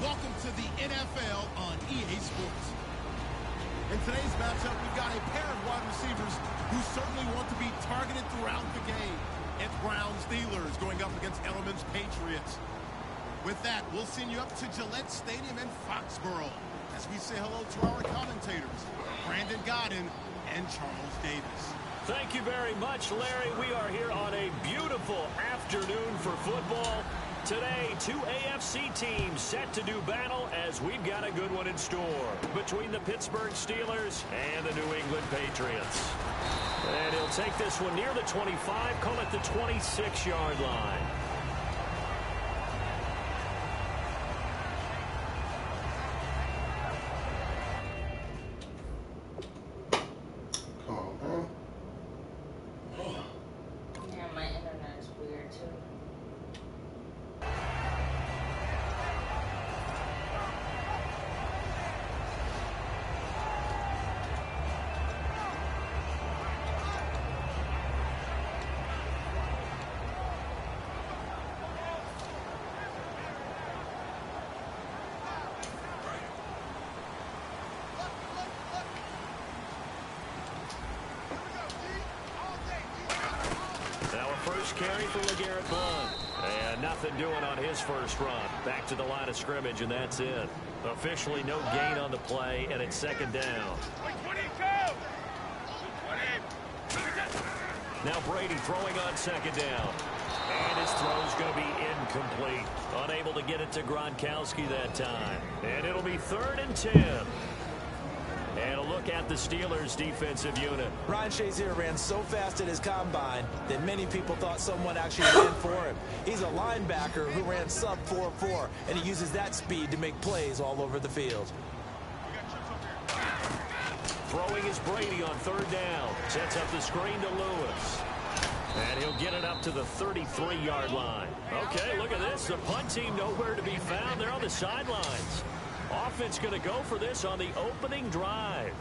welcome to the NFL on EA Sports. In today's matchup, we've got a pair of wide receivers who certainly want to be targeted throughout the game. It's Browns Steelers going up against Edelman's Patriots. With that, we'll send you up to Gillette Stadium in Foxborough as we say hello to our commentators, Brandon Godden and Charles Davis. Thank you very much, Larry. We are here on a beautiful afternoon for football. Today, two AFC teams set to do battle as we've got a good one in store between the Pittsburgh Steelers and the New England Patriots. And he'll take this one near the 25, call it the 26-yard line. First carry for LeGarrette Blount. And nothing doing on his first run. Back to the line of scrimmage, and that's it. Officially no gain on the play, and it's second down. Now Brady throwing on second down. And his throw's going to be incomplete. Unable to get it to Gronkowski that time. And it'll be 3rd and 10. And a look at the Steelers' defensive unit. Ryan Shazier ran so fast at his combine that many people thought someone actually ran for him. He's a linebacker who ran sub 4.4, and he uses that speed to make plays all over the field. Throwing is Brady on 3rd down. Sets up the screen to Lewis. And he'll get it up to the 33-yard line. Okay, look at this. The punt team nowhere to be found. They're on the sidelines. Offense going to go for this on the opening drive.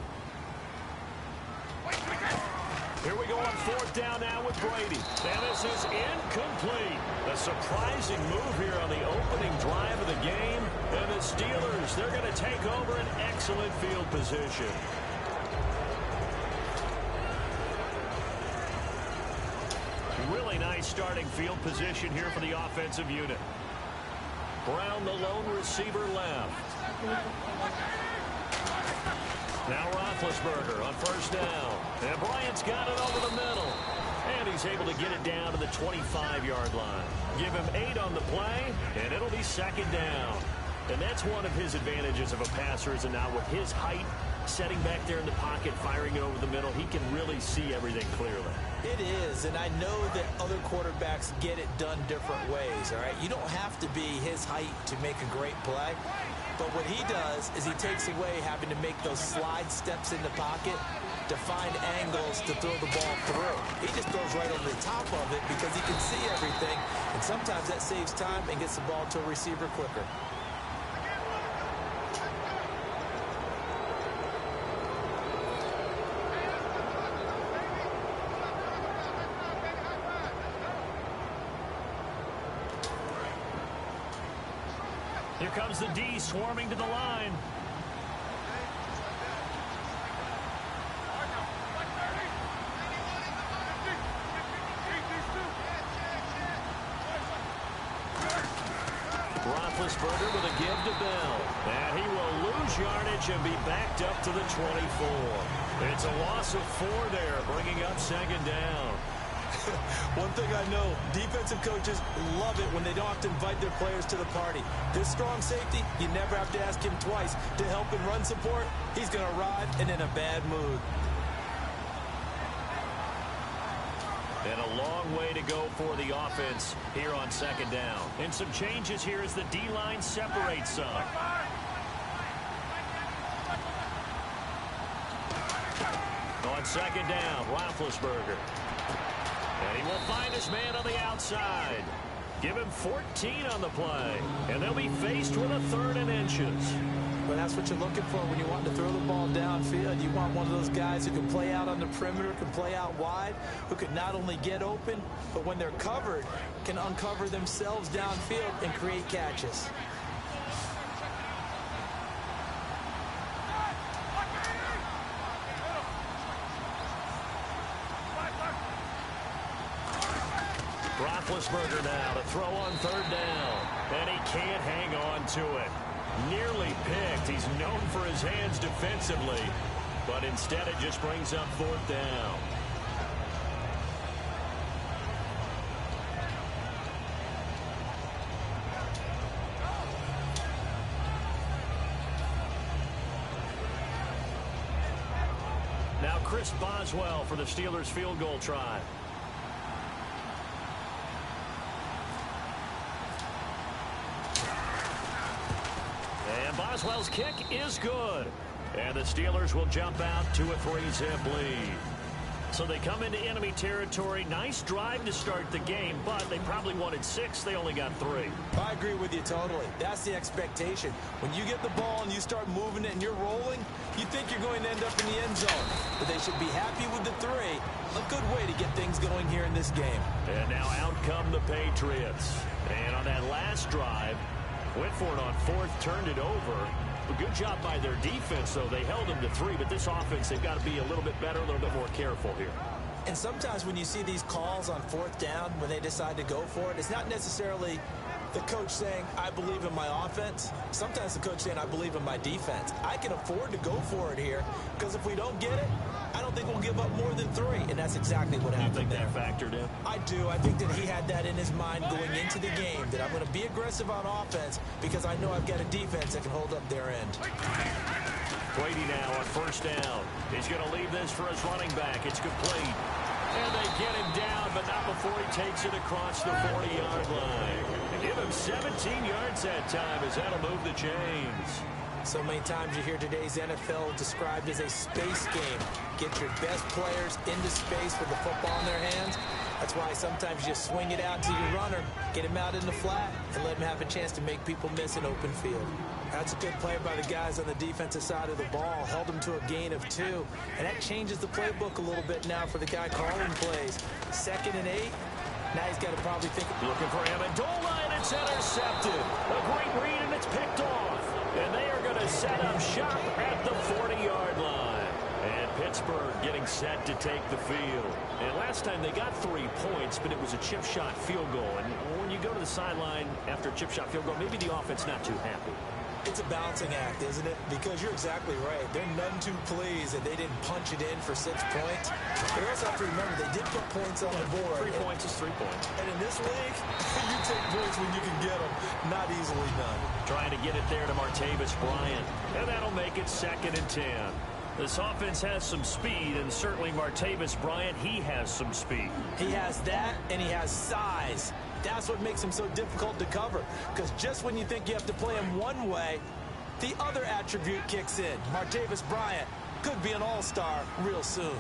Here we go on 4th down now with Brady. And this is incomplete. A surprising move here on the opening drive of the game. And the Steelers, they're going to take over an excellent field position. Really nice starting field position here for the offensive unit. Brown, the lone receiver, left. Now Roethlisberger on 1st down. And Bryant's got it over the middle. And he's able to get it down to the 25-yard line. Give him 8 on the play, and it'll be 2nd down. And that's one of his advantages of a passer, is now with his height, setting back there in the pocket, firing it over the middle, he can really see everything clearly. It is, and I know that other quarterbacks get it done different ways, all right? You don't have to be his height to make a great play, but what he does is he takes away having to make those slide steps in the pocket to find angles to throw the ball through. He just throws right over the top of it because he can see everything, and sometimes that saves time and gets the ball to a receiver quicker. Here comes the D swarming to the line. Roethlisberger with a give to Bell. And he will lose yardage and be backed up to the 24. It's a loss of 4 there, bringing up 2nd down. One thing I know, defensive coaches love it when they don't have to invite their players to the party. This strong safety, you never have to ask him twice to help in run support. He's going to arrive and in a bad mood. And a long way to go for the offense here on 2nd down. And some changes here as the D-line separates some. On 2nd down, Roethlisberger. And he will find his man on the outside. Give him 14 on the play. And they'll be faced with a 3rd and inches. But that's what you're looking for when you want to throw the ball downfield. You want one of those guys who can play out on the perimeter, can play out wide, who can not only get open, but when they're covered, can uncover themselves downfield and create catches. Roethlisberger now to throw on third down. And he can't hang on to it. Nearly picked. He's known for his hands defensively. But instead it just brings up fourth down. Now Chris Boswell for the Steelers field goal try. And Boswell's kick is good. And the Steelers will jump out to a 3-zip lead. So they come into enemy territory. Nice drive to start the game, but they probably wanted 6. They only got 3. I agree with you totally. That's the expectation. When you get the ball and you start moving it and you're rolling, you think you're going to end up in the end zone. But they should be happy with the 3. A good way to get things going here in this game. And now out come the Patriots. And on that last drive, went for it on 4th, turned it over. A good job by their defense, though. They held them to 3, but this offense, they've got to be a little bit better, a little bit more careful here. And sometimes when you see these calls on 4th down, when they decide to go for it, it's not necessarily the coach saying, I believe in my offense. Sometimes the coach saying, I believe in my defense. I can afford to go for it here, because if we don't get it, I don't think we'll give up more than 3, and that's exactly what happened there. You think that factored in? I do. I think that he had that in his mind going into the game, that I'm going to be aggressive on offense because I know I've got a defense that can hold up their end. Brady now on 1st down. He's going to leave this for his running back. It's complete. And they get him down, but not before he takes it across the 40-yard line. Give him 17 yards that time as that'll move the chains. So many times you hear today's NFL described as a space game. Get your best players into space with the football in their hands. That's why sometimes you just swing it out to your runner, get him out in the flat, and let him have a chance to make people miss an open field. That's a good play by the guys on the defensive side of the ball. Held him to a gain of 2. And that changes the playbook a little bit now for the guy calling plays. 2nd and 8. Now he's got to probably think. Looking for Amendola, and it's intercepted. A great read, and it's picked off. And they are going to set up shop at the 40-yard line. And Pittsburgh getting set to take the field. And last time they got 3 points, but it was a chip shot field goal. And when you go to the sideline after a chip shot field goal, maybe the offense not too happy. It's a balancing act, isn't it? Because you're exactly right. They're none too pleased that they didn't punch it in for 6 points. But you also have to remember, they did put points on the board. 3 points is 3 points. And in this league, you take points when you can get them. Not easily done. Trying to get it there to Martavis Bryant. And that'll make it 2nd and 10. This offense has some speed, and certainly Martavis Bryant, he has some speed. He has that, and he has size. That's what makes him so difficult to cover. Because just when you think you have to play him one way, the other attribute kicks in. Martavis Bryant could be an all-star real soon.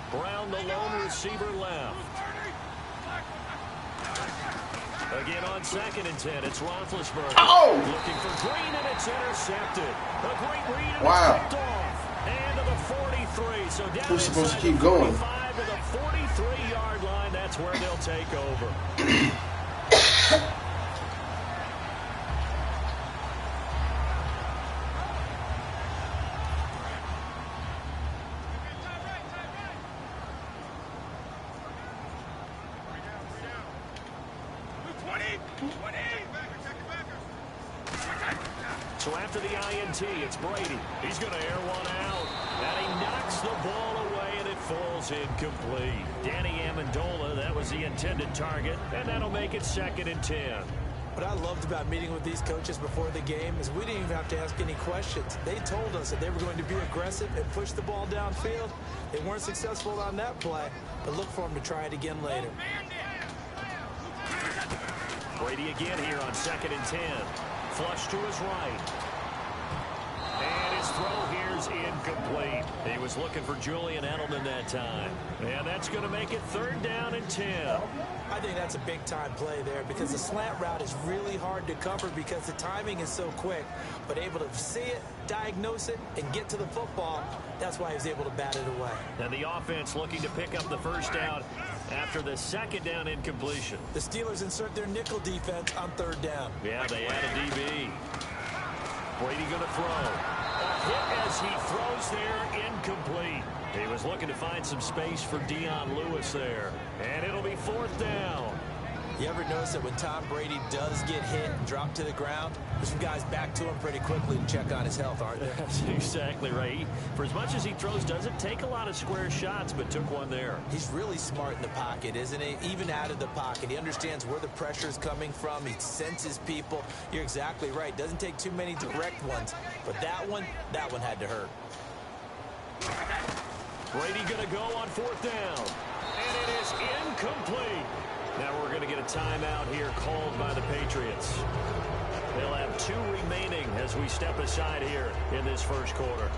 Brown, the lone receiver, left. Again on 2nd and 10, it's Roethlisberger. Oh! Looking for Green, and it's intercepted. A great read, and wow. It's picked off. And to the 43. So down who's supposed to inside keep the going? 45 to the 43-yard line. That's where they'll take over. So after the INT, it's Brady. He's going to air one out. And he knocks the ball away, and it falls incomplete. Danny Amendola, that was the intended target, and that'll make it 2nd and 10. What I loved about meeting with these coaches before the game is we didn't even have to ask any questions. They told us that they were going to be aggressive and push the ball downfield. They weren't successful on that play, but look for them to try it again later. Brady again here on 2nd and 10. Flush to his right. And his throw here's incomplete. He was looking for Julian Edelman that time. And that's going to make it 3rd down and 10. I think that's a big-time play there because the slant route is really hard to cover because the timing is so quick. But able to see it, diagnose it, and get to the football, that's why he was able to bat it away. And the offense looking to pick up the 1st down after the 2nd down incompletion. The Steelers insert their nickel defense on 3rd down. Yeah, they add a DB. Brady going to throw. A hit as he throws there, incomplete. He was looking to find some space for Dion Lewis there. And it'll be 4th down. You ever notice that when Tom Brady does get hit and drop to the ground, there's some guys back to him pretty quickly to check on his health, aren't there? That's exactly right. For as much as he throws, doesn't take a lot of square shots, but took one there. He's really smart in the pocket, isn't he? Even out of the pocket. He understands where the pressure is coming from. He senses people. You're exactly right. Doesn't take too many direct ones. But that one had to hurt. Brady going to go on 4th down. And it is incomplete. Now we're going to get a timeout here called by the Patriots. They'll have 2 remaining as we step aside here in this first quarter.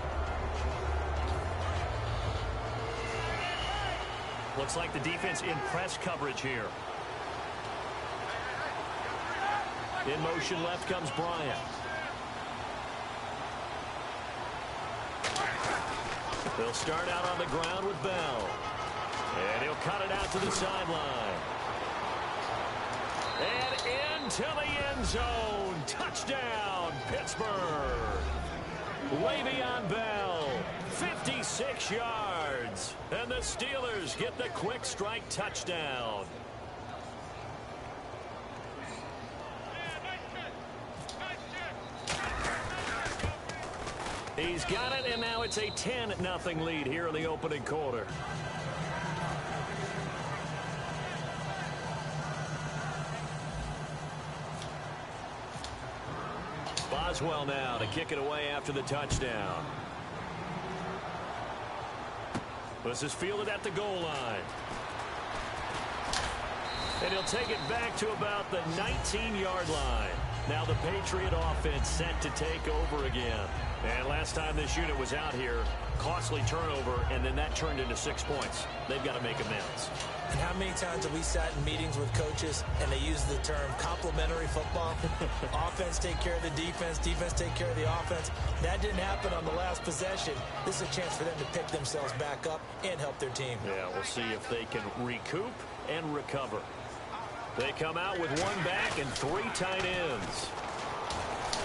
Looks like the defense in press coverage here. In motion left comes Bryant. They'll start out on the ground with Bell. And he'll cut it out to the sideline. And into the end zone. Touchdown, Pittsburgh. Le'Veon Bell, 56 yards. And the Steelers get the quick strike touchdown. He's got it, and now it's a 10-0 lead here in the opening quarter. Boswell now to kick it away after the touchdown. This is fielded at the goal line. And he'll take it back to about the 19-yard line. Now the Patriot offense set to take over again. And last time this unit was out here, costly turnover, and then that turned into 6 points. They've got to make amends. And how many times have we sat in meetings with coaches and they use the term complementary football? Offense take care of the defense, defense take care of the offense. That didn't happen on the last possession. This is a chance for them to pick themselves back up and help their team. Yeah, we'll see if they can recoup and recover. They come out with 1 back and 3 tight ends.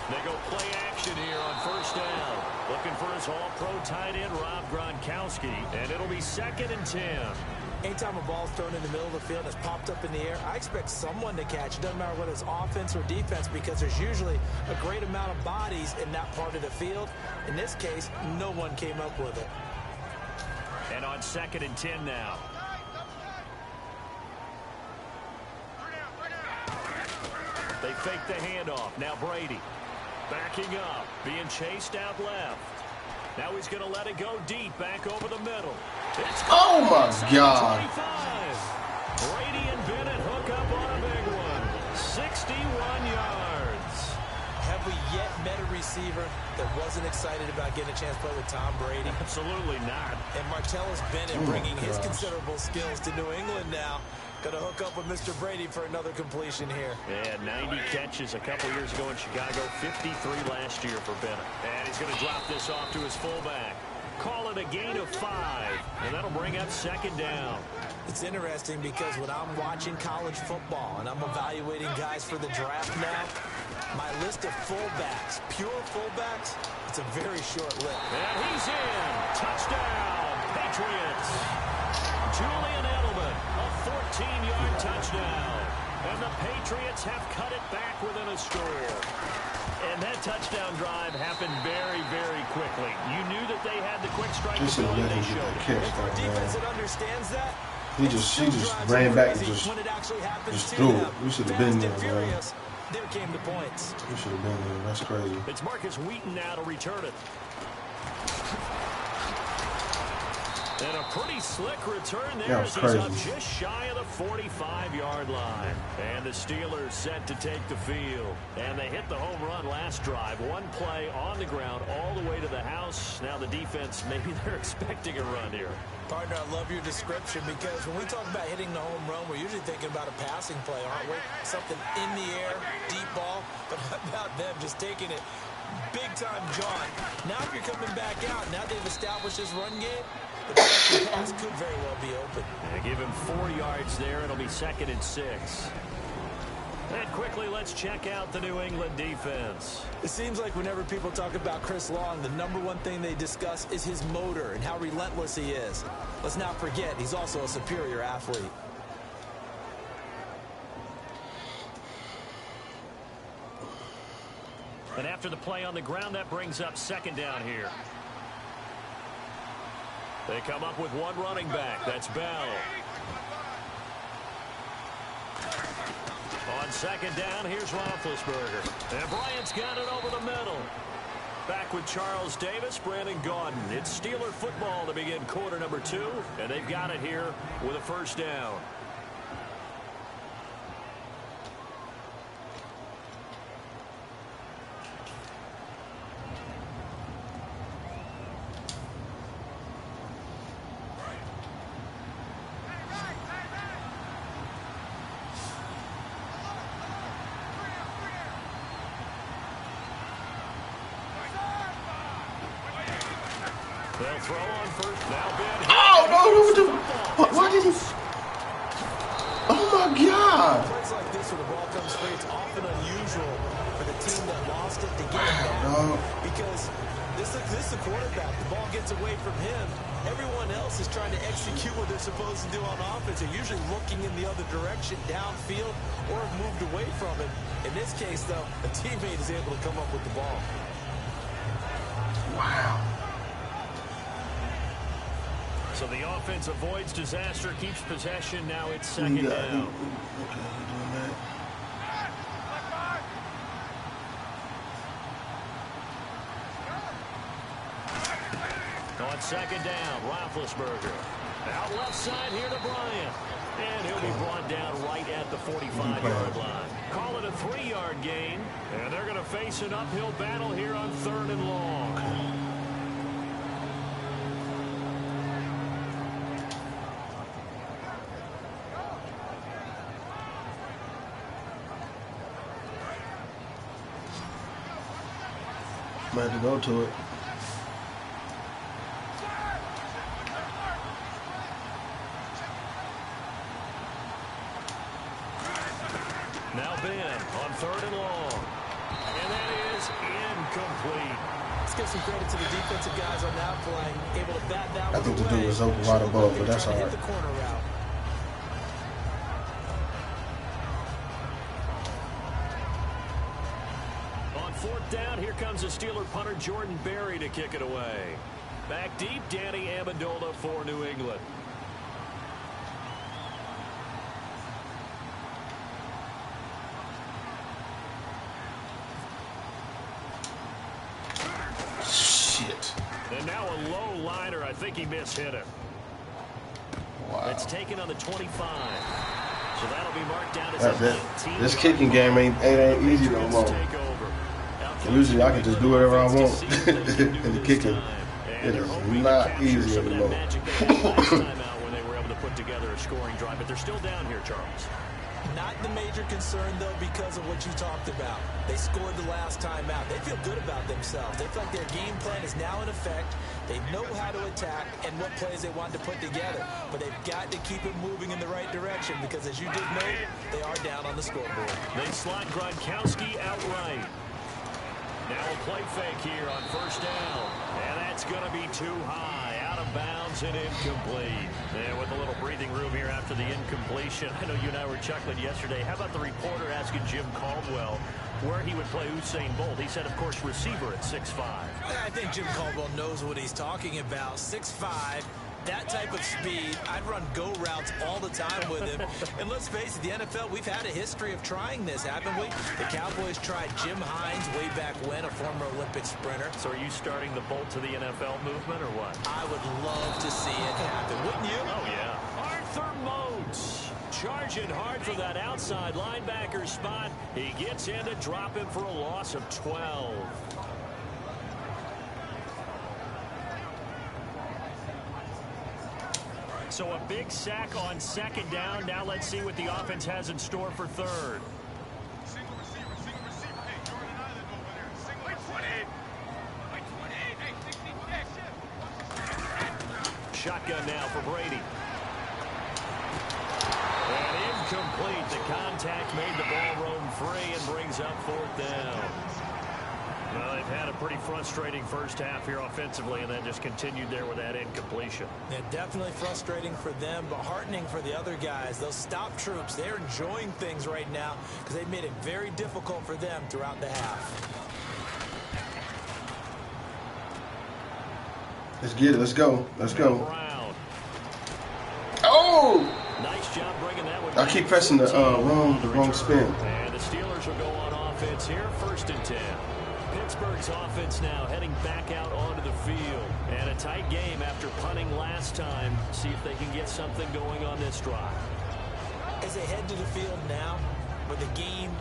They go play action here on 1st down. Looking for his all-pro tight end, Rob Gronkowski, and it'll be 2nd and 10. Anytime a ball's thrown in the middle of the field and it's popped up in the air, I expect someone to catch. It doesn't matter whether it's offense or defense because there's usually a great amount of bodies in that part of the field. In this case, no one came up with it. And on 2nd and 10 now. They fake the handoff. Now Brady backing up, being chased out left. Now he's going to let it go deep, back over the middle. It's oh my God. 25. Brady and Bennett hook up on a big one. 61 yards. Have we yet met a receiver that wasn't excited about getting a chance to play with Tom Brady? Absolutely not. And Martellus Bennett bringing his considerable skills to New England now. Going to hook up with Mr. Brady for another completion here. Yeah, 90 catches a couple years ago in Chicago, 53 last year for Bennett. And he's going to drop this off to his fullback. Call it a gain of 5, and that'll bring up 2nd down. It's interesting because when I'm watching college football and I'm evaluating guys for the draft now, my list of fullbacks, pure fullbacks, it's a very short list. And he's in. Touchdown, Patriots. Julian Edelman, a 14-yard touchdown. And the Patriots have cut it back within a score. And that touchdown drive happened very, very quickly. You knew that they had the quick strike ability. They showed it. And for a defense that understands that, he just ran back and just threw it. We should have been there, man. There came the points. We should have been there. That's crazy. It's Marcus Wheaton now to return it. And a pretty slick return there as he's up just shy of the 45-yard line. And the Steelers set to take the field. And they hit the home run last drive. 1 play on the ground all the way to the house. Now the defense, maybe they're expecting a run here. Partner, I love your description because when we talk about hitting the home run, we're usually thinking about a passing play, aren't we? Something in the air, deep ball. But how about them just taking it big-time John? Now if you're coming back out, now they've established this run game, the pass could very well be open. They give him 4 yards there. It'll be 2nd and 6. And quickly, let's check out the New England defense. It seems like whenever people talk about Chris Long, the #1 thing they discuss is his motor and how relentless he is. Let's not forget, he's also a superior athlete. And after the play on the ground, that brings up second down here. They come up with one running back. That's Bell. On second down, here's Roethlisberger. And Bryant's got it over the middle. Back with Charles Davis, Brandon Gaudin. It's Steeler football to begin quarter number 2, and they've got it here with a first down. They'll throw on first. Now Ben. Oh, no. Why did he? Oh, my God. Plays like this when the ball comes free, it's often unusual for the team that lost it to get it back. Because this is the quarterback. The ball gets away from him. Everyone else is trying to execute what they're supposed to do on offense. They're usually looking in the other direction, downfield, or have moved away from it. In this case, though, a teammate is able to come up with the ball. Wow. So the offense avoids disaster, keeps possession. Now it's second down. Okay, we're doing that. On second down, Roethlisberger. Out left side here to Bryant. And he'll be brought down right at the 45-yard line. Call it a 3-yard gain. And they're going to face an uphill battle here on 3rd and long. Might have to go to it. Now Ben on 3rd and long. And that is incomplete. Let's give some credit to the defensive guys on that play. Able to bat that one away. I think the dude was open right above, but that's all right. Hit the corner route. On 4th down, here comes the Steeler punter Jordan Berry to kick it away. Back deep, Danny Amendola for New England. Shit. And now a low liner. I think he mishit it. Wow. It's taken on the 25. So that'll be marked down as a 19. This kicking game ain't easy no more. Usually I can just do whatever I want. And the kicking, it is not easy anymore. When they were able to put together a scoring drive, but they're still down here, Charles. Not the major concern, though, because of what you talked about. They scored the last time out. They feel good about themselves. They feel like their game plan is now in effect. They know how to attack and what plays they want to put together. But they've got to keep it moving in the right direction because, as you did note, they are down on the scoreboard. They slot Gronkowski outright. Now a play fake here on 1st down. And that's going to be too high. Out of bounds and incomplete. And with a little breathing room here after the incompletion. I know you and I were chuckling yesterday. How about the reporter asking Jim Caldwell where he would play Usain Bolt? He said, of course, receiver at 6'5". I think Jim Caldwell knows what he's talking about. 6'5". That type of speed, I'd run go routes all the time with him. And let's face it, the NFL, we've had a history of trying this, haven't we? The Cowboys tried Jim Hines way back when, a former Olympic sprinter. So are you starting the Bolt to the NFL movement or what? I would love to see it happen, wouldn't you? Oh, yeah. Arthur Moats charging hard for that outside linebacker spot. He gets in to drop him for a loss of 12. So a big sack on 2nd down. Now let's see what the offense has in store for 3rd. Shotgun now for Brady. And incomplete. The contact made the ball roam free and brings up 4th down. Well, they've had a pretty frustrating first half here offensively, and then just continued there with that incompletion. Yeah, definitely frustrating for them, but heartening for the other guys. Those stop troops, they're enjoying things right now because they've made it very difficult for them throughout the half. Let's get it. Let's go. Let's go. Brown. Oh! Nice job bringing that one. I keep pressing the wrong spin. And the Steelers will go on offense here, 1st and 10. Pittsburgh's offense now heading back out onto the field. And a tight game after punting last time. See if they can get something going on this drive. As they head to the field now, with the game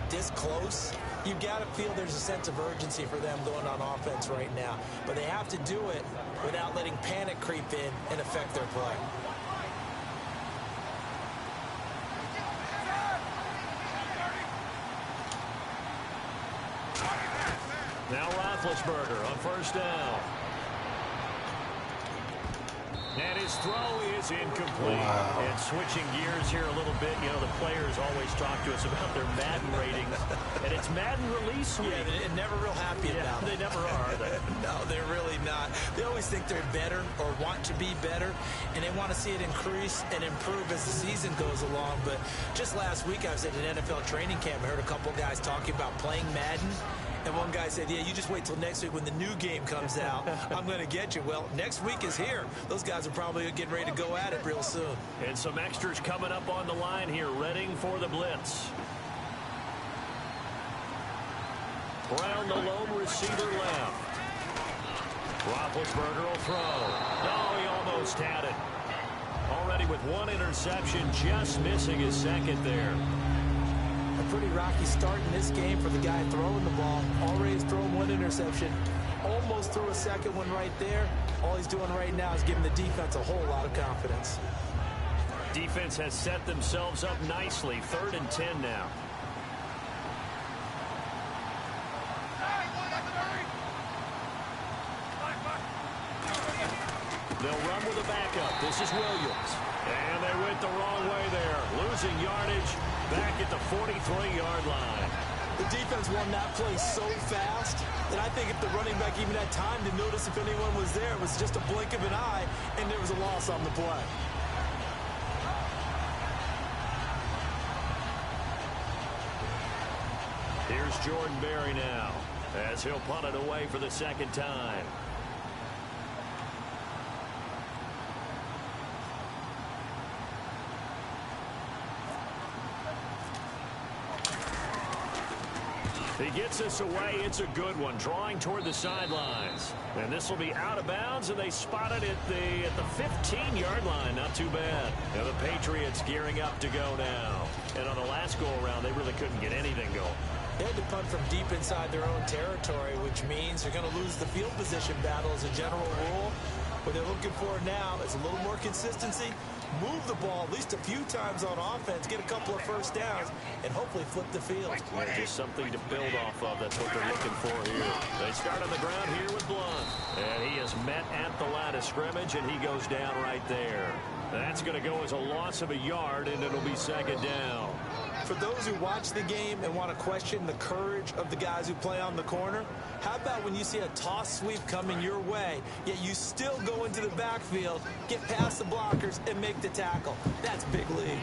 this close, you've got to feel there's a sense of urgency for them going on offense right now. But they have to do it without letting panic creep in and affect their play. Now Roethlisberger on 1st down. And his throw is incomplete. Wow. And switching gears here a little bit, you know, the players always talk to us about their Madden ratings. And it's Madden release week. Yeah, they're never real happy about it. They never are they? No, they're really not. They always think they're better or want to be better, and they want to see it increase and improve as the season goes along. But just last week, I was at an NFL training camp. I heard a couple guys talking about playing Madden. And one guy said, yeah, you just wait till next week when the new game comes out. I'm going to get you. Well, next week is here. Those guys are probably getting ready to go at it real soon. And some extras coming up on the line here, readying for the blitz. Brown, the lone receiver left. Roethlisberger will throw. Oh, he almost had it. Already with one interception, just missing his second there. A pretty rocky start in this game for the guy throwing the ball. Already has thrown one interception. Almost threw a second one right there. All he's doing right now is giving the defense a whole lot of confidence. Defense has set themselves up nicely. 3rd and 10 now. They'll run with a backup. This is Williams. And they went the wrong way there. Losing yardage back at the 43-yard line. The defense won that play so fast that I think if the running back even had time to notice if anyone was there, it was just a blink of an eye, and there was a loss on the play. Here's Jordan Berry now as he'll punt it away for the 2nd time. He gets us away. It's a good one, drawing toward the sidelines. And this will be out of bounds, and they spot it at the 15-yard line. Not too bad. Now the Patriots gearing up to go now. And on the last go-around, they really couldn't get anything going. They had to punt from deep inside their own territory, which means they're going to lose the field position battle as a general rule. What they're looking for now is a little more consistency, move the ball at least a few times on offense, get a couple of first downs, and hopefully flip the field. Yeah, just something to build off of. That's what they're looking for here. They start on the ground here with Blunt. And he is met at the line of scrimmage, and he goes down right there. That's going to go as a loss of a yard, and it'll be 2nd down. For those who watch the game and want to question the courage of the guys who play on the corner, how about when you see a toss sweep coming your way, yet you still go into the backfield, get past the blockers, and make the tackle? That's big league.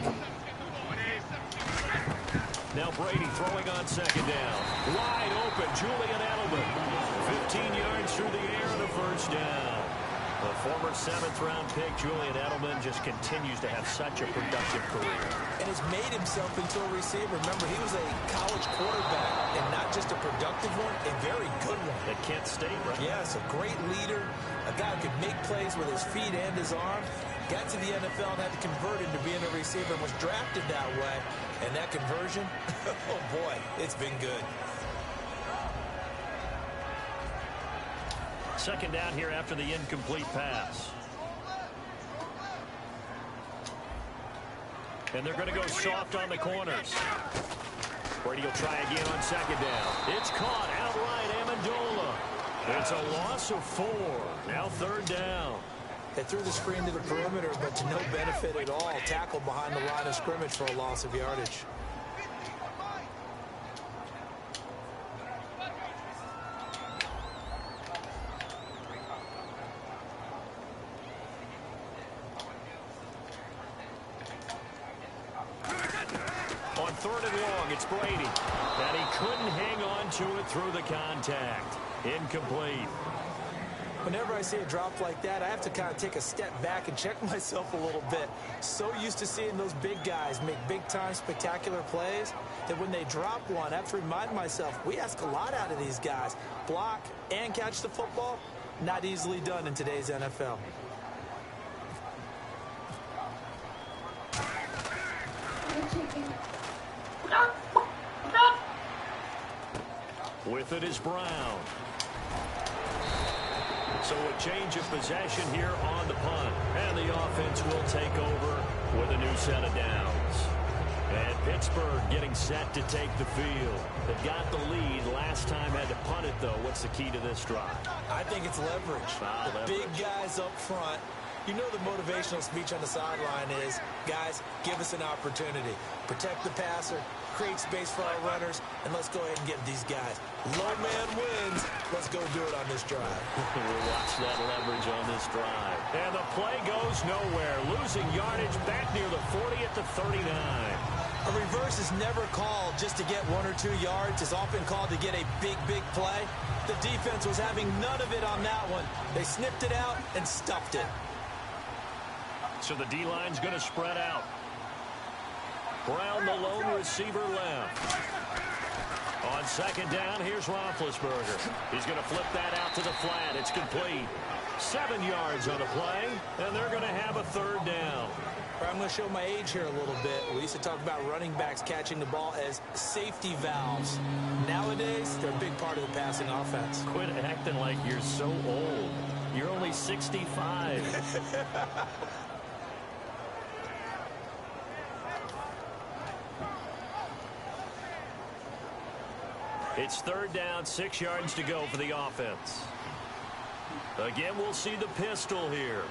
Now Brady throwing on 2nd down. Wide open, Julian Edelman. 15 yards through the air and a 1st down. The former 7th-round pick, Julian Edelman, just continues to have such a productive career. And has made himself into a receiver. Remember, he was a college quarterback, and not just a productive one, a very good one. At Kent State, right? Yes, a great leader, a guy who could make plays with his feet and his arm. Got to the NFL and had to convert into being a receiver and was drafted that way. And that conversion, oh boy, it's been good. 2nd down here after the incomplete pass. And they're going to go soft on the corners. Brady will try again on 2nd down. It's caught outright, Amendola. It's a loss of 4. Now 3rd down. They threw the screen to the perimeter, but to no benefit at all. Tackled behind the line of scrimmage for a loss of yardage. On 3rd and long, it's Brady. And he couldn't hang on to it through the contact. Incomplete. Whenever I see a drop like that, I have to kind of take a step back and check myself a little bit. So used to seeing those big guys make big-time spectacular plays that when they drop one, I have to remind myself, we ask a lot out of these guys. Block and catch the football, not easily done in today's NFL. With it is Brown. So a change of possession here on the punt. And the offense will take over with a new set of downs. And Pittsburgh getting set to take the field. They got the lead. Last time had to punt it, though. What's the key to this drive? I think it's leverage. The big guys up front. You know the motivational speech on the sideline is, guys, give us an opportunity. Protect the passer, create space for our runners, and let's go ahead and get these guys. Low man wins. Let's go do it on this drive. We'll watch that leverage on this drive. And the play goes nowhere. Losing yardage back near the 40 at the 39. A reverse is never called just to get 1 or 2 yards. It's often called to get a big, big play. The defense was having none of it on that one. They sniffed it out and stuffed it. So the D-line's going to spread out. Brown, the lone receiver left. On second down, here's Roethlisberger. He's going to flip that out to the flat. It's complete. 7 yards on the play, and they're going to have a third down. I'm going to show my age here a little bit. We used to talk about running backs catching the ball as safety valves. Nowadays, they're a big part of the passing offense. Quit acting like you're so old. You're only 65. It's third down, 6 yards to go for the offense. Again, we'll see the pistol here.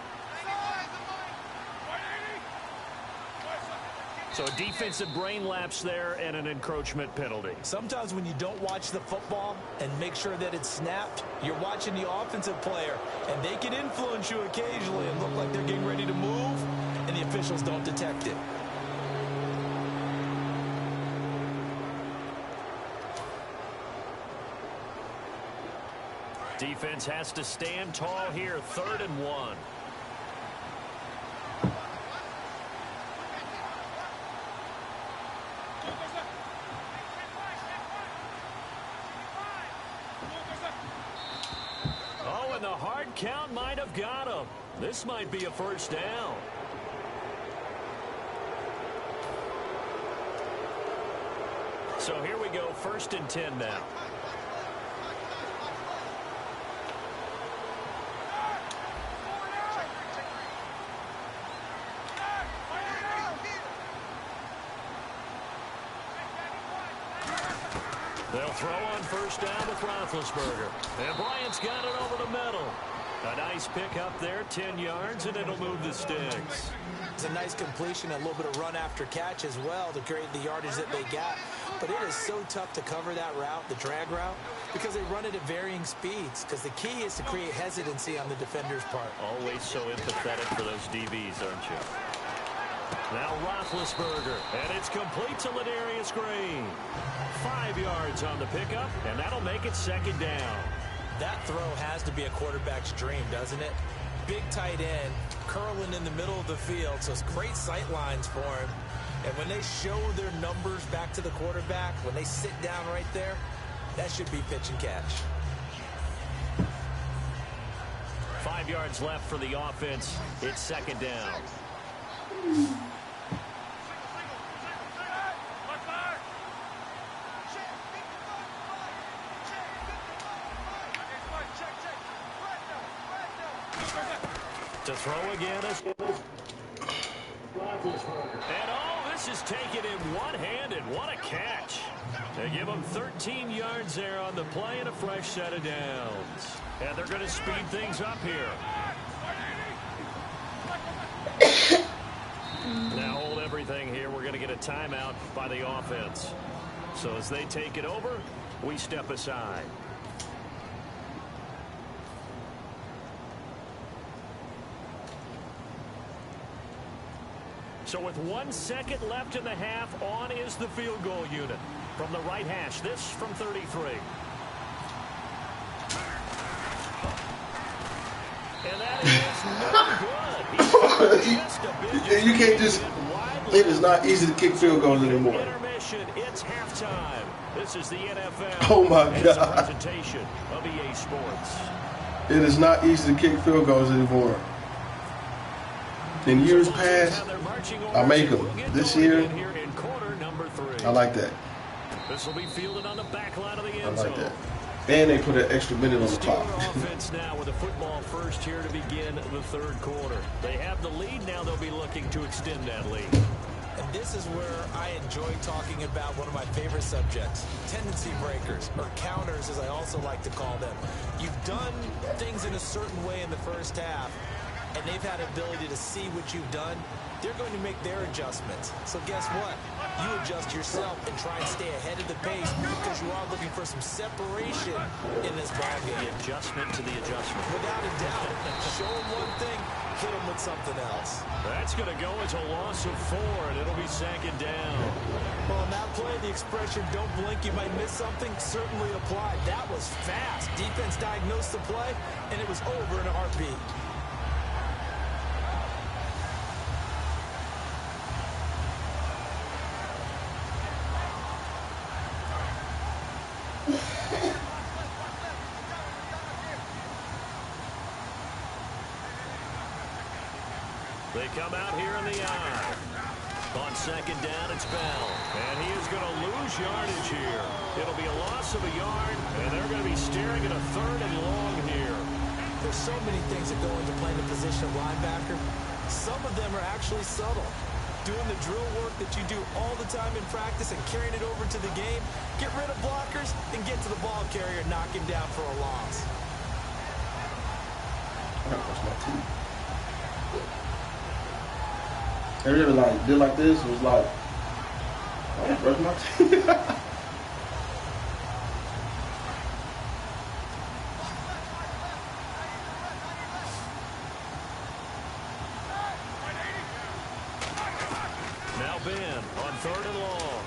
So a defensive brain lapse there and an encroachment penalty. Sometimes when you don't watch the football and make sure that it's snapped, you're watching the offensive player, and they can influence you occasionally and look like they're getting ready to move, and the officials don't detect it. Defense has to stand tall here, 3rd and 1. Oh, and the hard count might have got him. This might be a first down. So here we go, 1st and 10 now. They'll throw on first down with Roethlisberger. And Bryant's got it over the middle. A nice pick up there, 10 yards, and it'll move the sticks. It's a nice completion, a little bit of run after catch as well to create the yardage that they got. But it is so tough to cover that route, the drag route, because they run it at varying speeds. Because the key is to create hesitancy on the defender's part. Always so empathetic for those DBs, aren't you? Now Roethlisberger, and it's complete to Ladarius Green. 5 yards on the pickup, and that'll make it 2nd down. That throw has to be a quarterback's dream, doesn't it? Big tight end, curling in the middle of the field, so it's great sight lines for him. And when they show their numbers back to the quarterback, when they sit down right there, that should be pitch and catch. 5 yards left for the offense. It's 2nd down. To throw again. And this is taken in one-handed. What a catch. They give him 13 yards there on the play and a fresh set of downs. And they're going to speed things up here. Now hold everything here. We're going to get a timeout by the offense. So as they take it over, we step aside. So with 1 second left in the half, on is the field goal unit. From the right hash, this from 33. And that is no good. Just a bit. You can't just. It is not easy to kick field goals anymore. Intermission. It's halftime. This is the NFL. Oh my God! Presentation of EA Sports. It is not easy to kick field goals anymore. In years past, I make them. This year, I like that. This will be fielded on the back line of the I end like zone. that. And they put an extra minute on the clock. Offense now with a football first here to begin the third quarter. They have the lead. Now they'll be looking to extend that lead. And this is where I enjoy talking about one of my favorite subjects, tendency breakers, or counters as I also like to call them. You've done things in a certain way in the first half, and they've had ability to see what you've done. They're going to make their adjustments. So guess what? You adjust yourself and try and stay ahead of the pace because you are looking for some separation in this ballgame. The adjustment to the adjustment. Without a doubt. Show them one thing, hit them with something else. That's going to go as a loss of 4, and it'll be second down. Well, in that play, the expression, don't blink, you might miss something, certainly applied. That was fast. Defense diagnosed the play, and it was over in a heartbeat. They come out here in the eye. On second down, it's Bell. And he is going to lose yardage here. It'll be a loss of a yard, and they're going to be staring at a third and long here. There's so many things that go into playing the position of linebacker. Some of them are actually subtle. Doing the drill work that you do all the time in practice and carrying it over to the game. Get rid of blockers and get to the ball carrier and knock him down for a loss. Every time like did like this, it was like, I brush my teeth. Now Ben on third and long.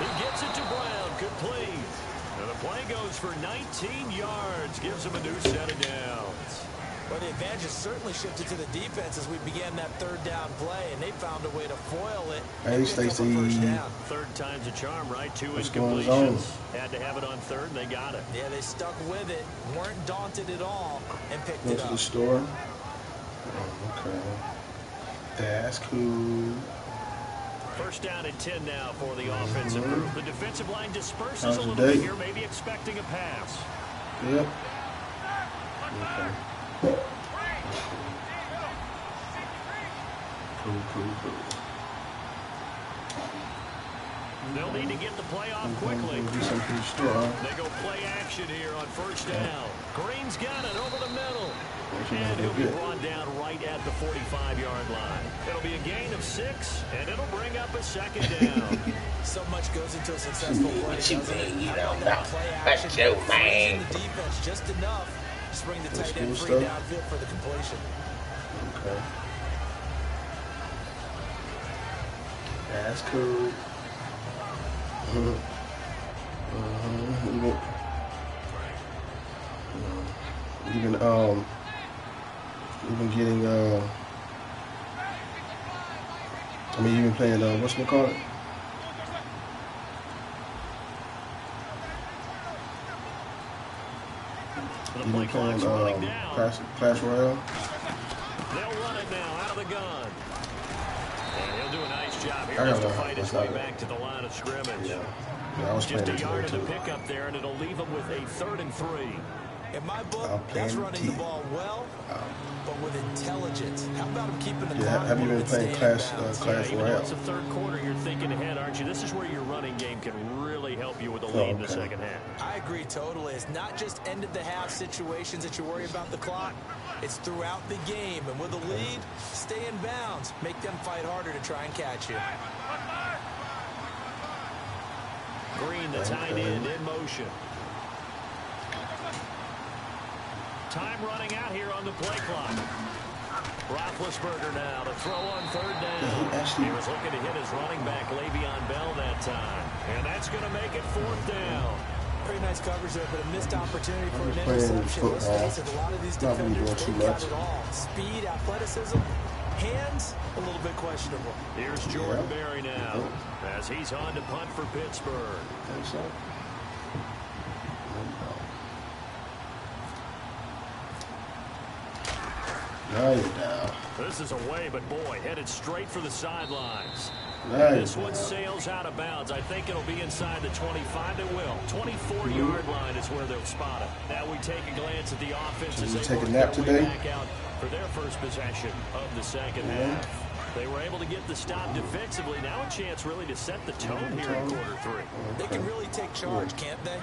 He gets it to Brown, complete. And the play goes for 19 yards, gives him a new set of downs. Well, the advantage has certainly shifted to the defense as we began that third down play, and they found a way to foil it. Hey, Stacey. Third time's a charm, right? 2 What's going incompletions. Had to have it on third, and they got it. Yeah, they stuck with it, weren't daunted at all, and picked Go it to up. the store. Oh, okay. That's cool. First down and 10 now for the offensive group. The defensive line disperses How's a your little day? bit here, maybe expecting a pass. Yep. Okay. Cool. They'll need to get the play off quickly. Do something to the store, huh? They go play action here on first down. Green's got it over the middle. And he'll be brought down right at the 45-yard line. It'll be a gain of 6, and it'll bring up a second down. So much goes into a successful play, doesn't it? You How don't about that know. play That's action? you, man. Freezing the defense just enough. Just bring the tight end free downfield for the completion. Okay. That's cool. Even getting even playing whatchamacallit? Even playing Clash Royale. They'll run it now out of the gun. And he'll do a nice job here just to fight his way back to the line of scrimmage. I was Just a playing yard it in too. the pickup there, and it'll leave him with a 3rd and 3. In my book, that's running the ball well, but with intelligence. How about him keeping the clock Have you been moving, playing staying in Clash bounds? Even though Royale? it's the third quarter, you're thinking ahead, aren't you? This is where your running game can really help you with the lead in the second half. I agree totally. It's not just end of the half situations that you worry about the clock. It's throughout the game. And with a lead, stay in bounds. Make them fight harder to try and catch you. Green, the tight end, in motion. Time running out here on the play clock. Roethlisberger now to throw on third down. He was looking to hit his running back, Le'Veon Bell, that time. And that's going to make it 4th down. very nice coverage there, but a missed opportunity for an interception. Let's face it, a lot of these defenders, they've got it all. Speed, athleticism, hands, a little bit questionable. Here's Jordan Berry now, as he's on to punt for Pittsburgh. Now you're down. This is away, but boy, headed straight for the sidelines. Nice. This one sails out of bounds. I think it'll be inside the 25. It will. 24-yard line is where they'll spot it. Now we take a glance at the offense as they take a nap today. back out for their first possession of the second half. They were able to get the stop defensively. Now a chance really to set the tone here in quarter three. They can really take charge, can't they?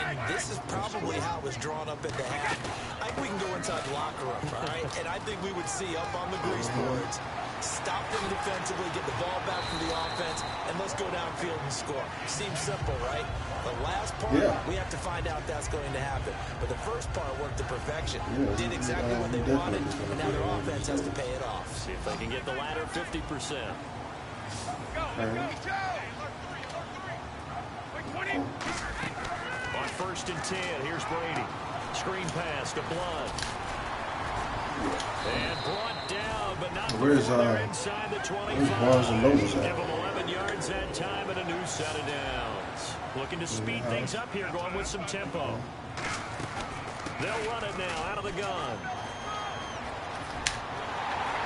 And this is probably how it was drawn up at the half. I think we can go inside the locker room, all right? And I think we would see up on the grease boards, stop them defensively, get the ball back from the offense, and let's go downfield and score. Seems simple, right? The last part, we have to find out that's going to happen. But the first part worked to perfection. Did exactly what they wanted, and now their offense has to pay it off. See if they can get the latter 50%. On 1st and 10, here's Brady. Screen pass to Blood. And brought down, but not they're inside the 25. Give them 11 yards that time and a new set of downs. Looking to speed things up here, going with some tempo. They'll run it now out of the gun.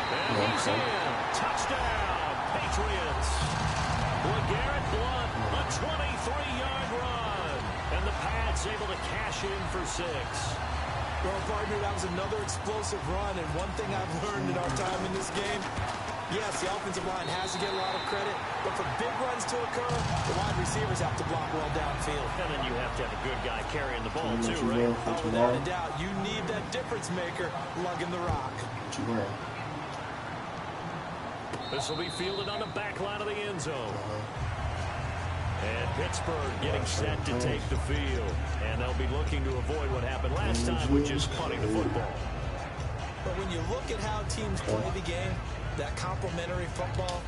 And he's in. Touchdown, Patriots. LeGarrette Blount, a 23-yard run. And the Pats able to cash in for 6. Well, partner, that was another explosive run, and one thing I've learned in our time in this game, yes, the offensive line has to get a lot of credit, but for big runs to occur, the wide receivers have to block well downfield. And then you have to have a good guy carrying the ball, too, right? Oh, without a doubt, you need that difference maker lugging the rock. This will be fielded on the back line of the end zone. And Pittsburgh getting set to take the field. And they'll be looking to avoid what happened last time with just punting the football. But when you look at how teams play the game, that complementary football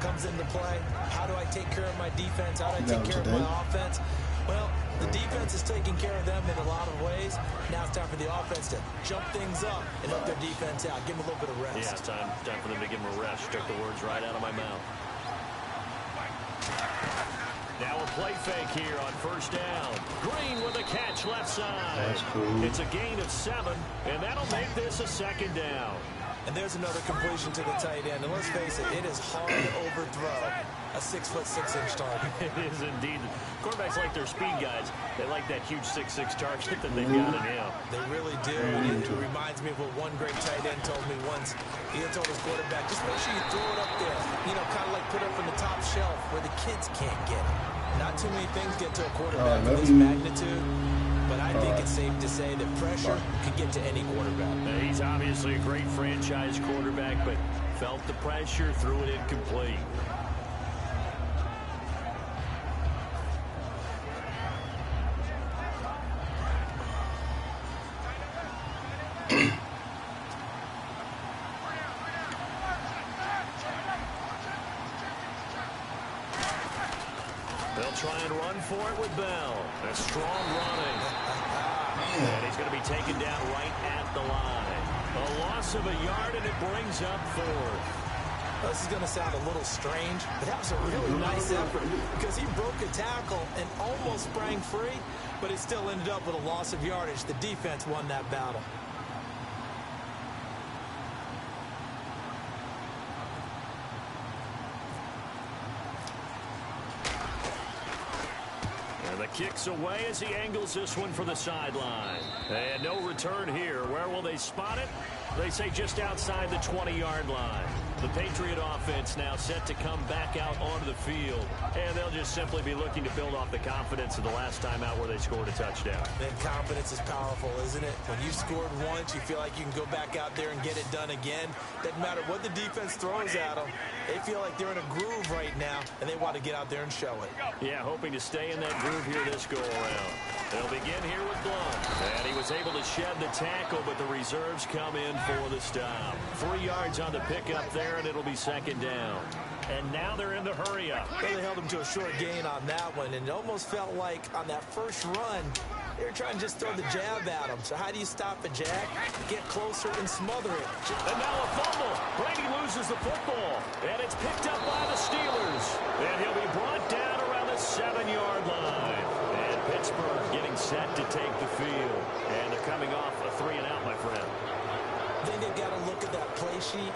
comes into play. How do I take care of my defense? How do I take care of my offense? Well, the defense is taking care of them in a lot of ways. Now it's time for the offense to jump things up and help their defense out. Give them a little bit of rest. Yeah, it's time for them to give them a rest. Took the words right out of my mouth. Now a play fake here on 1st down. Green with a catch left side. That's cool. It's a gain of 7, and that'll make this a 2nd down. And there's another completion to the tight end. And let's face it, it is hard to overthrow a 6'6" target. It is indeed. Quarterbacks like their speed guys. They like that huge 6'6" target that they've got in him. They really do. And it reminds me of what one great tight end told me once. He told his quarterback, just make sure you throw it up there. You know, kind of like put it up on the top shelf where the kids can't get it. Not too many things get to a quarterback of this magnitude. But I think it's safe to say that pressure can get to any quarterback. He's obviously a great franchise quarterback, but felt the pressure, threw it incomplete. They'll try and run for it with Bell. A strong running. And he's going to be taken down right at the line. A loss of a yard, and it brings up 4th. This is going to sound a little strange, but that was a really nice effort because he broke a tackle and almost sprang free, but it still ended up with a loss of yardage. The defense won that battle. Kicks away as he angles this one for the sideline. And no return here. Where will they spot it? They say just outside the 20-yard line. The Patriot offense now set to come back out onto the field. And they'll just simply be looking to build off the confidence of the last time out where they scored a touchdown. And confidence is powerful, isn't it? When you scored once, you feel like you can go back out there and get it done again. Doesn't matter what the defense throws at them. They feel like they're in a groove right now, and they want to get out there and show it. Yeah, hoping to stay in that groove here this go-around. They'll begin here with Blunt. And he was able to shed the tackle, but the reserves come in for the stop. 3 yards on the pickup there, and it'll be second down. And now they're in the hurry-up. Well, they held him to a short gain on that one, and it almost felt like on that first run, they were trying to just throw the jab at him. So how do you stop a jab? Get closer and smother it. And now a fumble. Brady loses the football, and it's picked up by the Steelers. And he'll be brought down around the 7-yard line. And Pittsburgh getting set to take the field. And they're coming off a 3-and-out, my friend. Then they've got to look at that play sheet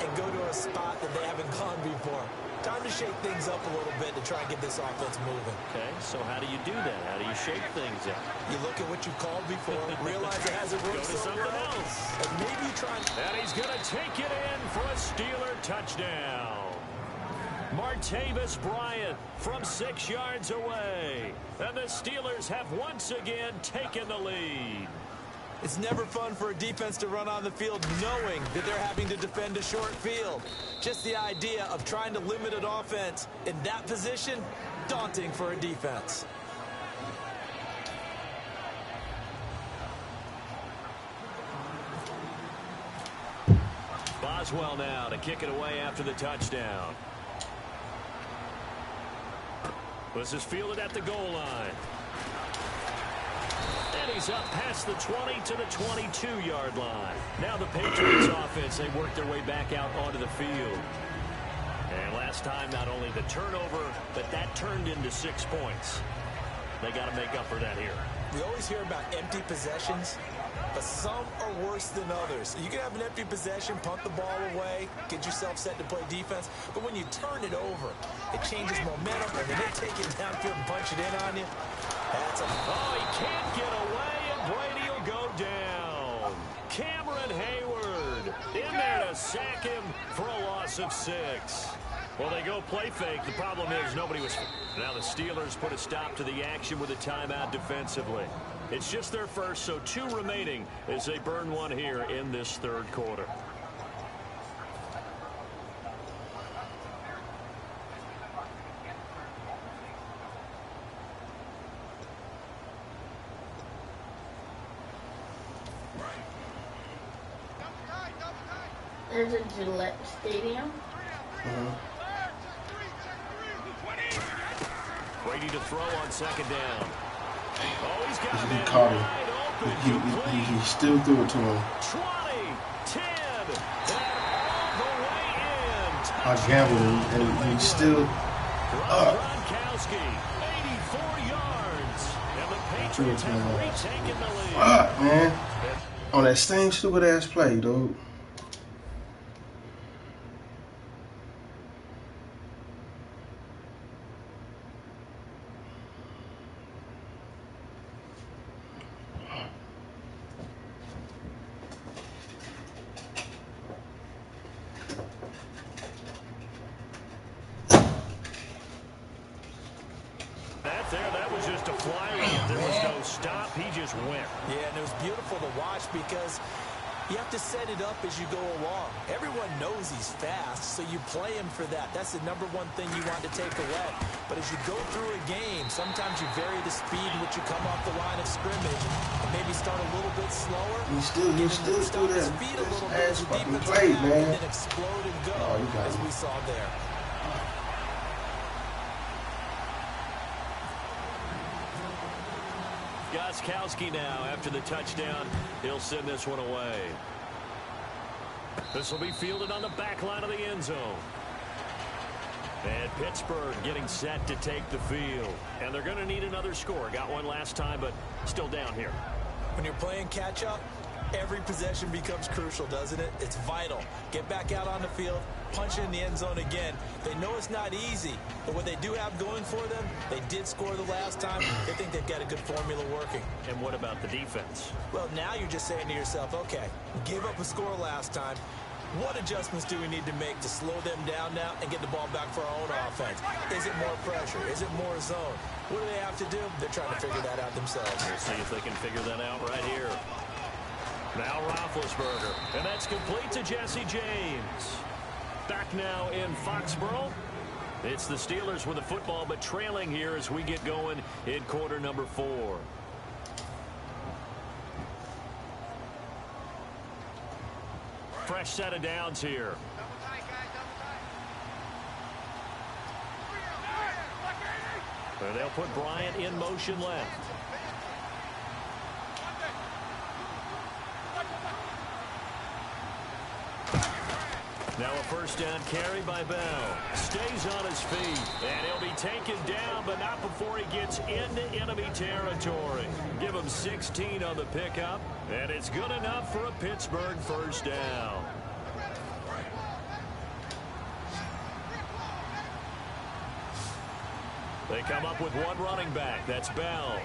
and go to a spot that they haven't gone before. Time to shake things up a little bit to try and get this offense moving. Okay, so how do you do that? How do you shake things up? You look at what you called before, realize it hasn't worked Go to something else. And maybe you try and he's going to take it in for a Steeler touchdown. Martavis Bryant from 6 yards away. And the Steelers have once again taken the lead. It's never fun for a defense to run on the field knowing that they're having to defend a short field. Just the idea of trying to limit an offense in that position, daunting for a defense. Boswell now to kick it away after the touchdown. This is fielded at the goal line. And he's up past the 20 to the 22-yard line. Now the Patriots offense, they work their way back out onto the field. And last time, not only the turnover, but that turned into 6 points. They got to make up for that here. We always hear about empty possessions, but some are worse than others. You can have an empty possession, punt the ball away, get yourself set to play defense, but when you turn it over, it changes momentum, and when they take it downfield and punch it in on you, that's a... Oh, he can't get away, and Brady will go down. Cameron Hayward in there to sack him for a loss of 6. Well, they go play fake. The problem is nobody was... Now the Steelers put a stop to the action with a timeout defensively. It's just their first, so 2 remaining as they burn one here in this third quarter. There's a Gillette Stadium. Brady to throw on second down. Oh, he's got He him caught in him. He still threw it to him. 20, 10, and all the way in. I gambled and he still Gronkowski, 84 yards. And the Patriots have retaken the lead. Fuck, man. On that same stupid ass play, dude. That was just a fly route. There was no stop. He just went. Yeah, and it was beautiful to watch because you have to set it up as you go along. Everyone knows he's fast, so you play him for that. That's the #1 thing you want to take away. But as you go through a game, sometimes you vary the speed in which you come off the line of scrimmage and maybe start a little bit slower. He still threw that ass fucking play, man. And then explode and go, as we saw there. Gostkowski now after the touchdown. He'll send this one away. This will be fielded on the back line of the end zone. And Pittsburgh getting set to take the field. And they're going to need another score. Got one last time, but still down here. When you're playing catch-up, every possession becomes crucial, doesn't it? It's vital. Get back out on the field, punch it in the end zone again. They know it's not easy, but what they do have going for them, they did score the last time. They think they've got a good formula working. And what about the defense? Well, now you're just saying to yourself, okay, gave up a score last time. What adjustments do we need to make to slow them down now and get the ball back for our own offense? Is it more pressure? Is it more zone? What do they have to do? They're trying to figure that out themselves. We'll see if they can figure that out right here. Now Roethlisberger, and that's complete to Jesse James. Back now in Foxborough. It's the Steelers with the football, but trailing here as we get going in quarter #4. Fresh set of downs here. And they'll put Bryant in motion left. Now a first down carry by Bell. Stays on his feet, and he'll be taken down, but not before he gets into enemy territory. Give him 16 on the pickup, and it's good enough for a Pittsburgh first down. They come up with one running back. That's Bell.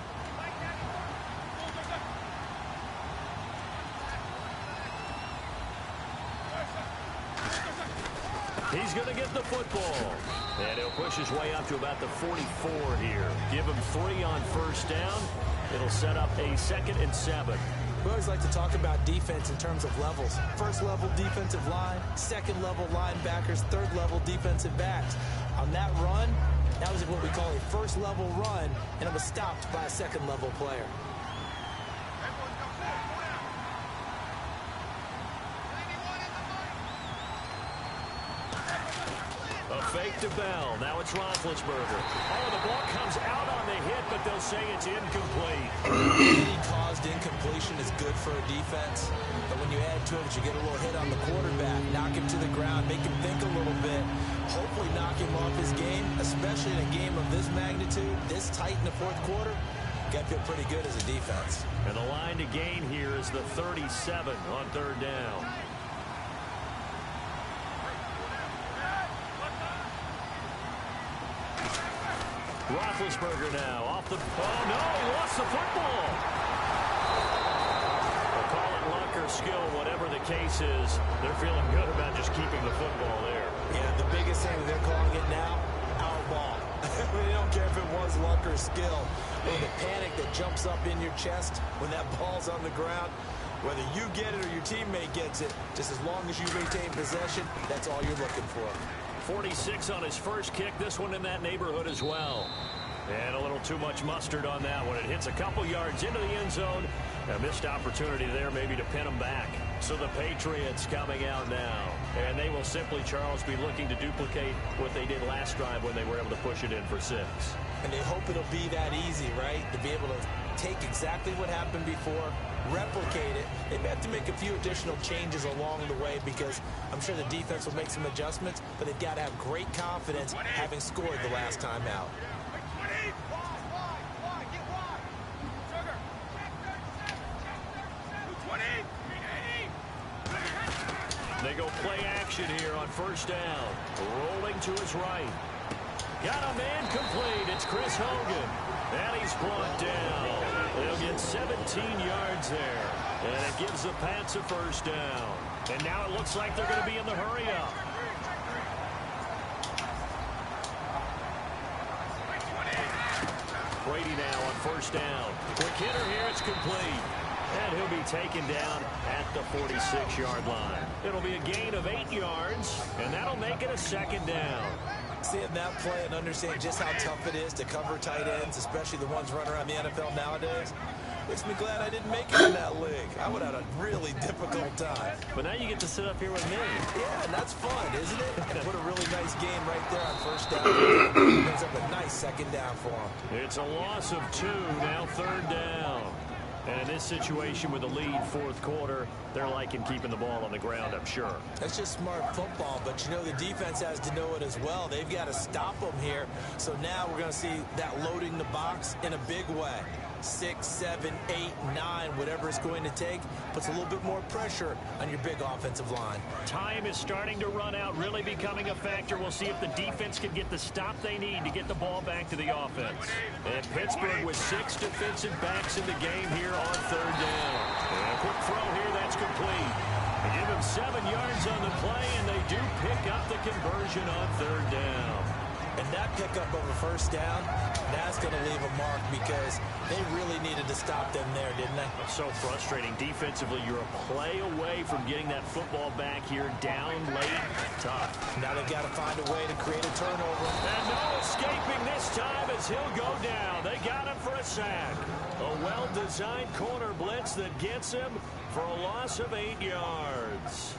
He's going to get the football. And he'll push his way up to about the 44 here. Give him 3 on first down. It'll set up a 2nd and 7. We always like to talk about defense in terms of levels. First level defensive line, second level linebackers, third level defensive backs. On that run, that was what we call a first level run, and it was stopped by a second level player. A fake to Bell. Now it's Roethlisberger. Oh, the ball comes out on the hit, but they'll say it's incomplete. Any caused incompletion is good for a defense, but when you add to it, you get a little hit on the quarterback, knock him to the ground, make him think a little bit, hopefully knock him off his game, especially in a game of this magnitude, this tight in the fourth quarter. Got to feel pretty good as a defense. And the line to gain here is the 37 on third down. Roethlisberger now off the... Oh, no, he lost the football. They'll call it luck or skill, whatever the case is. They're feeling good about just keeping the football there. Yeah, the biggest thing they're calling it now, our ball. They don't care if it was luck or skill. Or the panic that jumps up in your chest when that ball's on the ground. Whether you get it or your teammate gets it, just as long as you retain possession, that's all you're looking for. 46 on his first kick. This one in that neighborhood as well. And a little too much mustard on that one. It hits a couple yards into the end zone. A missed opportunity there maybe to pin him back. So the Patriots coming out now. And they will simply, Charles, be looking to duplicate what they did last drive when they were able to push it in for 6. And they hope it'll be that easy, right? To be able to take exactly what happened before, replicate it. They may have to make a few additional changes along the way because I'm sure the defense will make some adjustments, but they've got to have great confidence having scored the last time out. They go play action here on first down. Rolling to his right. Got a man complete. It's Chris Hogan. And he's brought down. They'll get 17 yards there. And it gives the Pats a first down. And now it looks like they're going to be in the hurry-up. Brady now on first down. Quick hitter here. It's complete. And he'll be taken down at the 46-yard line. It'll be a gain of 8 yards, and that'll make it a second down. Seeing that play and understanding just how tough it is to cover tight ends, especially the ones running around the NFL nowadays, makes me glad I didn't make it in that league. I would have had a really difficult time. But now you get to sit up here with me. Yeah, and that's fun, isn't it? And put a really nice game right there on first down. Brings up a nice second down for him. It's a loss of 2, now third down. And in this situation with the lead fourth quarter, they're liking keeping the ball on the ground, I'm sure. That's just smart football, but you know the defense has to know it as well. They've got to stop them here. So now we're going to see that loading the box in a big way. 6, 7, 8, 9, whatever it's going to take, puts a little bit more pressure on your big offensive line. Time is starting to run out, really becoming a factor. We'll see if the defense can get the stop they need to get the ball back to the offense. And Pittsburgh with 6 defensive backs in the game here on third down. And a quick throw here, that's complete. They give him 7 yards on the play, and they do pick up the conversion on third down. And that pickup of a first down, that's going to leave a mark because they really needed to stop them there, didn't they? So frustrating. Defensively, you're a play away from getting that football back here down late. Tough. Now they've got to find a way to create a turnover. And no escaping this time as he'll go down. They got him for a sack. A well-designed corner blitz that gets him for a loss of 8 yards.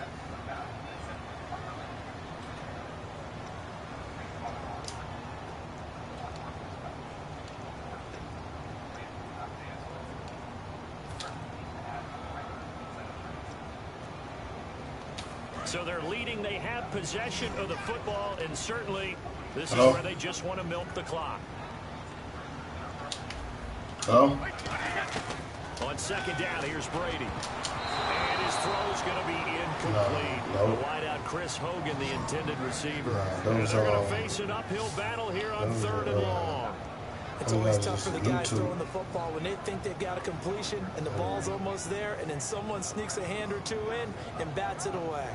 So they're leading. They have possession of the football, and certainly this is where they just want to milk the clock. On second down, here's Brady. And his throw's going to be incomplete. The wideout Chris Hogan, the intended receiver. And they're going to face an uphill battle here on 3rd and long. It's always tough for the guys throwing the football when they think they've got a completion and the ball's almost there, and then someone sneaks a hand or two in and bats it away.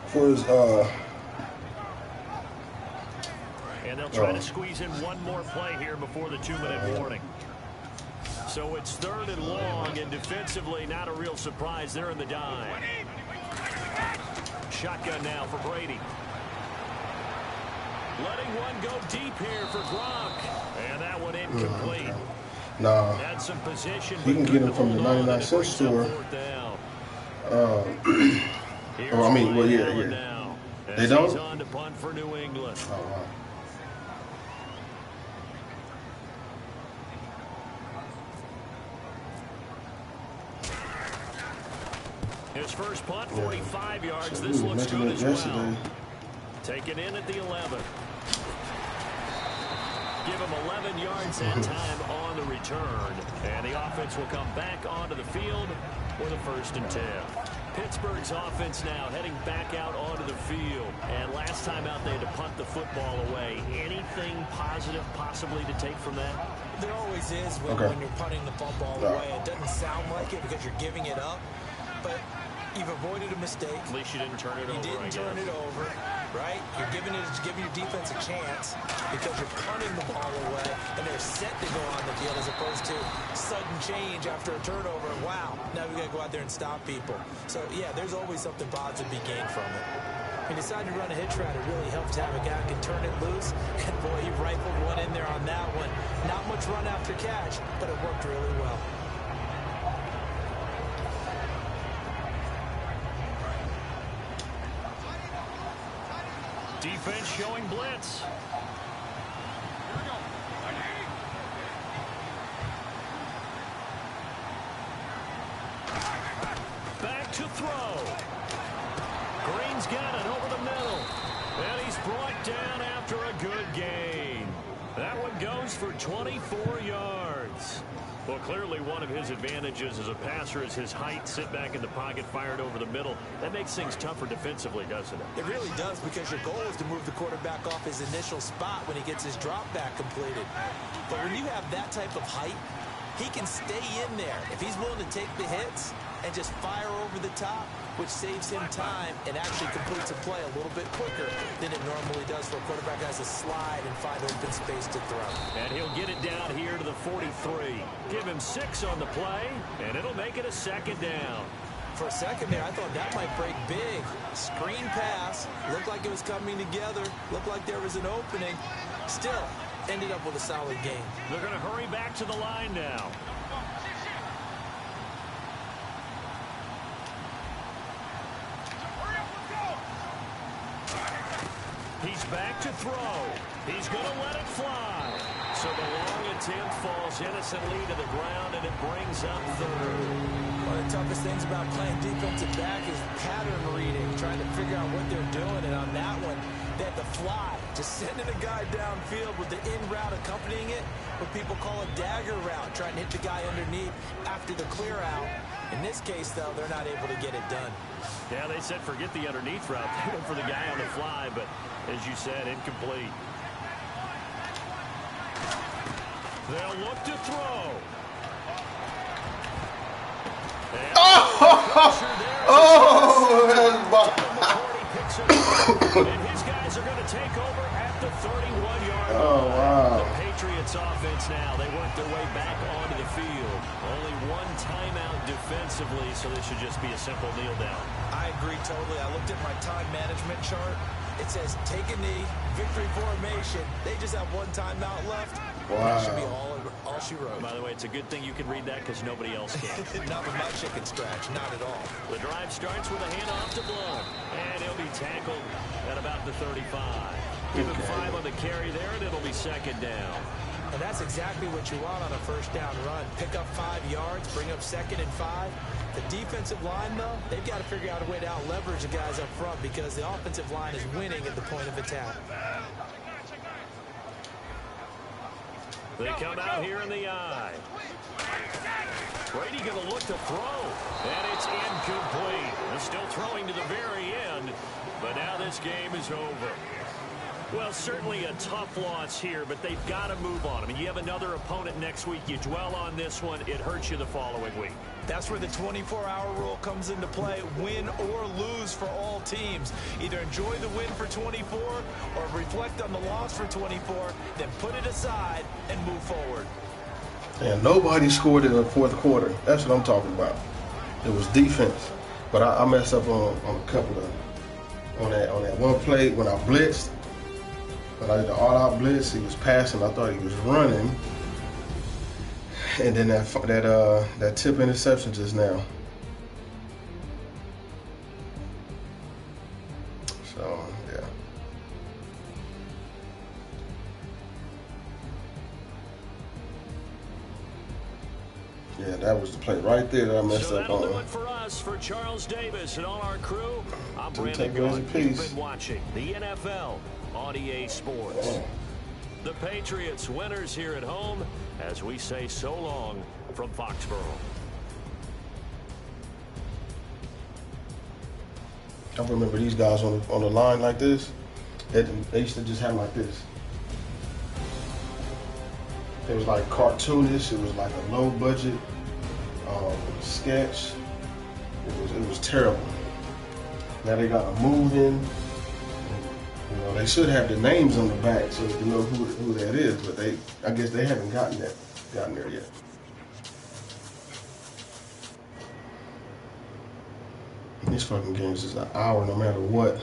For his, and they'll try to squeeze in one more play here before the 2-minute warning. So it's 3rd and long, and defensively, not a real surprise. They're in the dime. Shotgun now for Brady. Letting one go deep here for Gronk. And that one incomplete. Nah. Had some position. You can get him from the 99-cent store. Oh, I mean, well, yeah. They don't? On to punt for New England. Oh, wow. His first punt, 45 yards. So this looks good as well. Taken in at the 11. Give him 11 yards that time on the return. And the offense will come back onto the field with a 1st and 10. Pittsburgh's offense now heading back out onto the field. And last time out, they had to punt the football away. Anything positive possibly to take from that? There always is when you're punting the football away. It doesn't sound like it because you're giving it up. But you've avoided a mistake. At least you didn't turn it over. You didn't turn it over, right? You're giving your defense a chance because you're punting the ball away, and they're set to go on the field as opposed to sudden change after a turnover. Wow, now we got to go out there and stop people. So, yeah, there's always something positive to be gained from it. He decided to run a hitch route. It really helps to have a guy who can turn it loose. And, boy, he rifled one in there on that one. Not much run after catch, but it worked really well. Defense showing blitz. Back to throw. Green's got it over the middle. And he's brought down after a good gain. That one goes for 24 yards. Well, clearly one of his advantages as a passer is his height. Sit back in the pocket, fired over the middle. That makes things tougher defensively, doesn't it? It really does, because your goal is to move the quarterback off his initial spot when he gets his drop back completed. But when you have that type of height, he can stay in there. If he's willing to take the hits and just fire over the top, which saves him time and actually completes a play a little bit quicker than it normally does for a quarterback that has to slide and find open space to throw. And he'll get it down here to the 43. Give him 6 on the play, and it'll make it a 2nd down. For a second there, I thought that might break big. Screen pass. Looked like it was coming together. Looked like there was an opening. Still, ended up with a solid game. They're going to hurry back to the line now. He's back to throw. He's going to let it fly. So the long attempt falls innocently to the ground, and it brings up 3rd. One of the toughest things about playing defensive back is pattern reading, trying to figure out what they're doing. And on that one, they had to fly, just sending a guy downfield with the in route accompanying it, what people call a dagger route, trying to hit the guy underneath after the clear out. In this case, though, they're not able to get it done. Yeah, they said forget the underneath route. They went for the guy on the fly, but as you said, incomplete. They'll look to throw. take over at the 31-yard line. Oh, wow. The Patriots offense now, they work their way back onto the field. Only one timeout defensively, so this should just be a simple kneel down. I agree totally. I looked at my time management chart. It says take a knee, victory formation. They just have one timeout left. Wow. That should be all she wrote. By the way, it's a good thing you can read that because nobody else can. Not with my chicken scratch, not at all. The drive starts with a handoff to Blount. And he'll be tackled at about the 35. Give him 5 on the carry there, and it'll be second down. And that's exactly what you want on a first down run. Pick up 5 yards, bring up 2nd and 5. The defensive line, though, they've got to figure out a way to out-leverage the guys up front because the offensive line is winning at the point of attack. They come out here in the eye. Brady going to look to throw, and it's incomplete. They're still throwing to the very end, but now this game is over. Well, certainly a tough loss here, but they've got to move on. I mean, you have another opponent next week. You dwell on this one, it hurts you the following week. That's where the 24-hour rule comes into play. Win or lose for all teams. Either enjoy the win for 24 or reflect on the loss for 24, then put it aside and move forward. And nobody scored in the fourth quarter. That's what I'm talking about. It was defense. But I messed up on a couple of on that one play when I blitzed. When I did the all-out blitz, he was passing. I thought he was running. And then that tip interception just now. So, yeah. Yeah, that was the play right there that I messed up on. That'll do it for us, for Charles Davis and all our crew. I'm Brandon Take Gaudin. peace. You've been watching the NFL on EA Sports. Oh. The Patriots winners here at home as we say so long from Foxborough. I remember these guys on the line like this. They used to just have like this. It was like cartoonish. It was like a low budget sketch. It was terrible. Now they got them moving. You know, they should have the names on the back so you know who that is. But I guess they haven't gotten there yet. These fucking games is an hour no matter what.